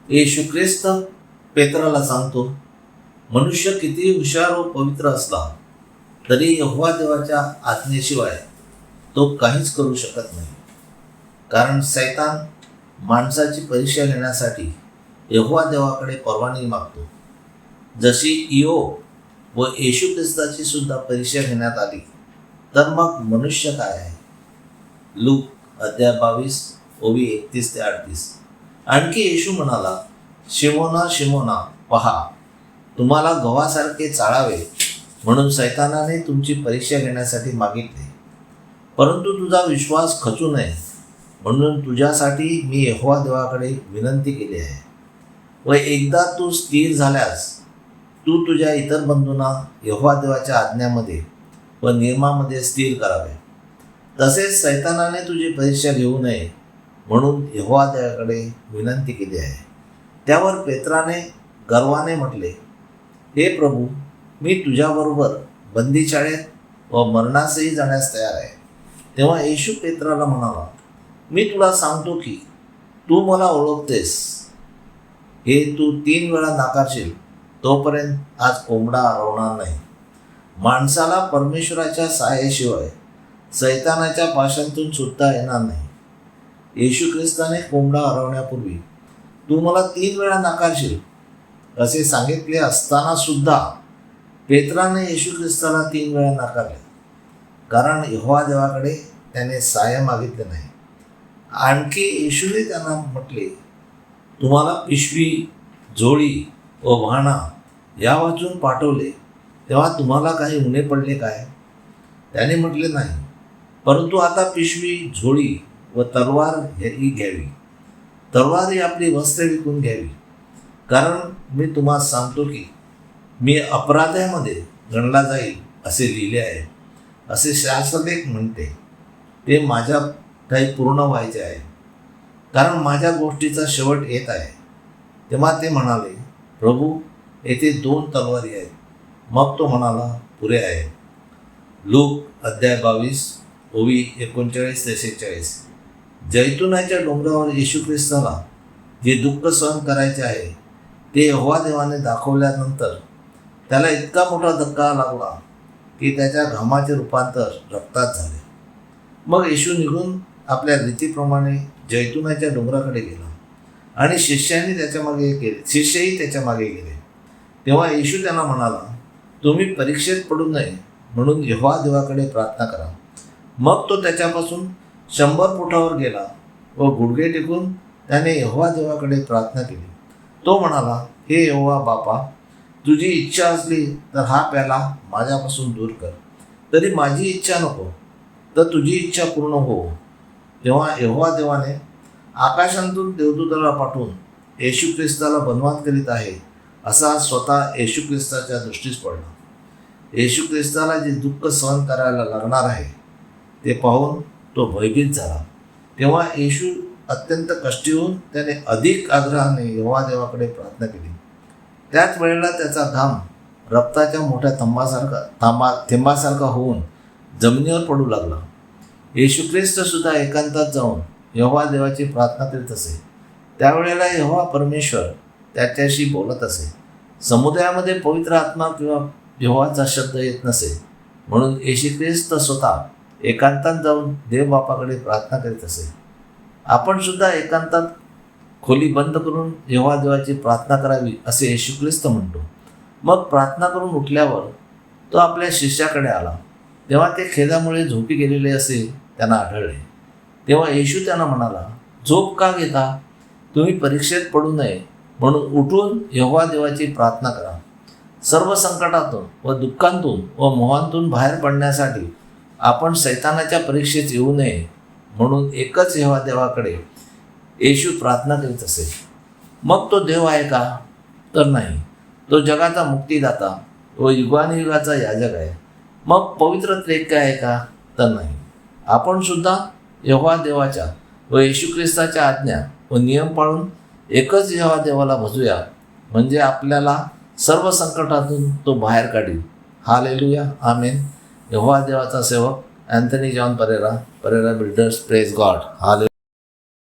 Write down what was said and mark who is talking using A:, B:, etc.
A: येशू ख्रिस्त पेत्राला सांगतो, मनुष्य किती हुशार व पवित्र असला तरी यहोवा देवाच्या आज्ञेशिवाय तो काहीच करू शकत नाही. कारण सैतान माणसाची परीक्षा घेण्यासाठी यहोवा देवाकडे परवानगी मागतो. जशी इयोब व येशू ख्रिस्ताची सुद्धा परीक्षा घेण्यात आली, तर मग मनुष्य काय आहे? लूक अध्याय 22 ओवी 31 ते 38. आणखी येशू म्हणाला, शिमोना शिमोना, पहा, तुम्हाला गव्हासारखे चाळावे म्हणून सैतानाने तुमची परीक्षा घेण्यासाठी मागितले, परंतु तुझा विश्वास खचू नये म्हणून तुझ्यासाठी मी यहोवा देवाकडे विनंती केली आहे. व एकदा तू स्थिर झाल्यास तू तुझ्या इतर बंधूंना यहोवा देवाच्या आज्ञामध्ये व नियमामध्ये स्थिर करावे. तसेच सैतानाने तुझी परीक्षा घेऊ नये म्हणून यहोवा देवाकडे विनंती केली आहे. त्यावर पेत्राने गर्वाने म्हटले, हे प्रभू, मी तुझ्याबरोबर बंदीशाळेत व मरणासही जाण्यास तयार आहे. तेव्हा येशू पेत्राला म्हणाला, मी तुला सांगतो की तू मला ओळखतेस. हे तू 3 वेळा नाकारशील तोपर्यंत आज कोंबडा हरवणार नाही. माणसाला परमेश्वराच्या सहाय्याशिवाय सैतानाच्या पाशांतून सुटता येणार नाही. येशू ख्रिस्ताने कोंबडा हरवण्यापूर्वी तू मला 3 वेळा नाकारशील असे सांगितले असताना सुद्धा पेत्राने येशू ख्रिस्ताला 3 वेळा नाकारले, कारण यहोवा देवाकडे त्याने सहाय्य मागितले नाही. आणखी येशूने त्यांना म्हटले, तुम्हाला पिशवी, झोळी व वाहना या वाचून पाठवले तेव्हा तुम्हाला काही उणे पडले काय? त्याने म्हटले, नाही, परंतु आता पिशवी, झोळी व तलवार ही घ्यावी. तलवार ही आपली वस्त्रे विकून घ्यावी. कारण मी तुम्हाला सांगतो की मी अपराध्यामध्ये गणला जाईल असे लिहिले आहे, असे शास्त्रलेख म्हणते. ते माझ्या काही पूर्ण व्हायचे आहे, कारण माझ्या गोष्टीचा शेवट येत आहे. तेव्हा ते म्हणाले, प्रभू, येथे 2 तलवारी आहेत. मग तो म्हणाला, पुरे आहे. लूक अध्याय 22 ओवी 39 ते 46. जैतुनाच्या डोंगरावर येशू ख्रिस्ताला जे दुःख सहन करायचे आहे ते यहोवा देवाने दाखवल्यानंतर त्याला इतका मोठा धक्का लागला की त्याच्या घामाचे रूपांतर रक्तात झाले. मग येशू निघून आपल्या रीतीप्रमाणे जैतुनाच्या डोंगराकडे गेला आणि शिष्यही त्याच्या मागे गेले. तेव्हा येशू त्यांना म्हणाला, तुम्ही परीक्षेत पडू नये म्हणून यहोवा देवाकडे प्रार्थना करा. मग तो त्याच्यापासून 100 फुटावर गेला व गुडघे टेकून त्याने यहोवा देवाकडे प्रार्थना केली. तो म्हणाला, हे यहोवा बापा, तुझी इच्छा असली तर हा प्याला माझ्यापासून दूर कर. तरी माझी इच्छा नको, तर तुझी इच्छा पूर्ण हो. तेव्हा यहोवा देवाने आकाशातून देवदूताला पाठवून येशू ख्रिस्ताला बदनाम करीत आहे असा स्वतः येशू ख्रिस्ताच्या दृष्टीस पडला. येशू ख्रिस्ताला जे दुःख सहन करायला लागणार आहे ते पाहून तो भयभीत झाला. तेव्हा येशू अत्यंत कष्टी होऊन त्याने अधिक आग्रहाने यहोवा देवाकडे प्रार्थना केली. त्याच वेळेला त्याचा घाम रक्ताच्या मोठ्या थेंबासारखा होऊन जमिनीवर पडू लागला. येशू ख्रिस्त सुद्धा एकांतात जाऊन यहोवा देवाची प्रार्थना करीत असे. त्यावेळेला यहोवा परमेश्वर त्याच्याशी बोलत असे. समुदायामध्ये पवित्र आत्मा किंवा यहोवाचा शब्द येत नसे, म्हणून येशू ख्रिस्त स्वतः एकांतात जाऊन देव बापाकडे प्रार्थना करीत असे. आपण सुद्धा एकांतात खोली बंद करून यहोवा देवाची प्रार्थना करावी असे येशू ख्रिस्त म्हणतो. मग प्रार्थना करून उठल्यावर तो आपल्या शिष्याकडे आला. तेव्हा ते खेदामुळे झोपी गेलेले असे त्यांना आढळले. तेव्हा येशू त्यांना म्हणाला, झोप का घेता? तुम्ही परीक्षेत पडू नये म्हणून उठून यहोवा देवाची प्रार्थना करा. सर्व संकटातून व दुःखांतून व मोहांतून बाहेर पडण्यासाठी आपण सैतानाच्या परीक्षेत येऊ नये म्हणून एकच यहोवा देवाकडे येशू प्रार्थना करीत असे. मग तो देव आहे का? तर नाही. तो जगाचा मुक्तिदाता व युगानुयुगाचा याजक आहे. मग पवित्र त्रेक आहे का? तर नाही. आपण सुद्धा यहोवा देवाच्या व येशू ख्रिस्ताच्या आज्ञा व नियम पाळून एकच यहोवा देवाला भजूया, म्हणजे आपल्याला सर्व संकटातून तो बाहेर काढील. हालेलुया, आमेन. यहोवा देवाचा सेवक Anthony John Pereira, Pereira builders. Praise God. Hallelujah.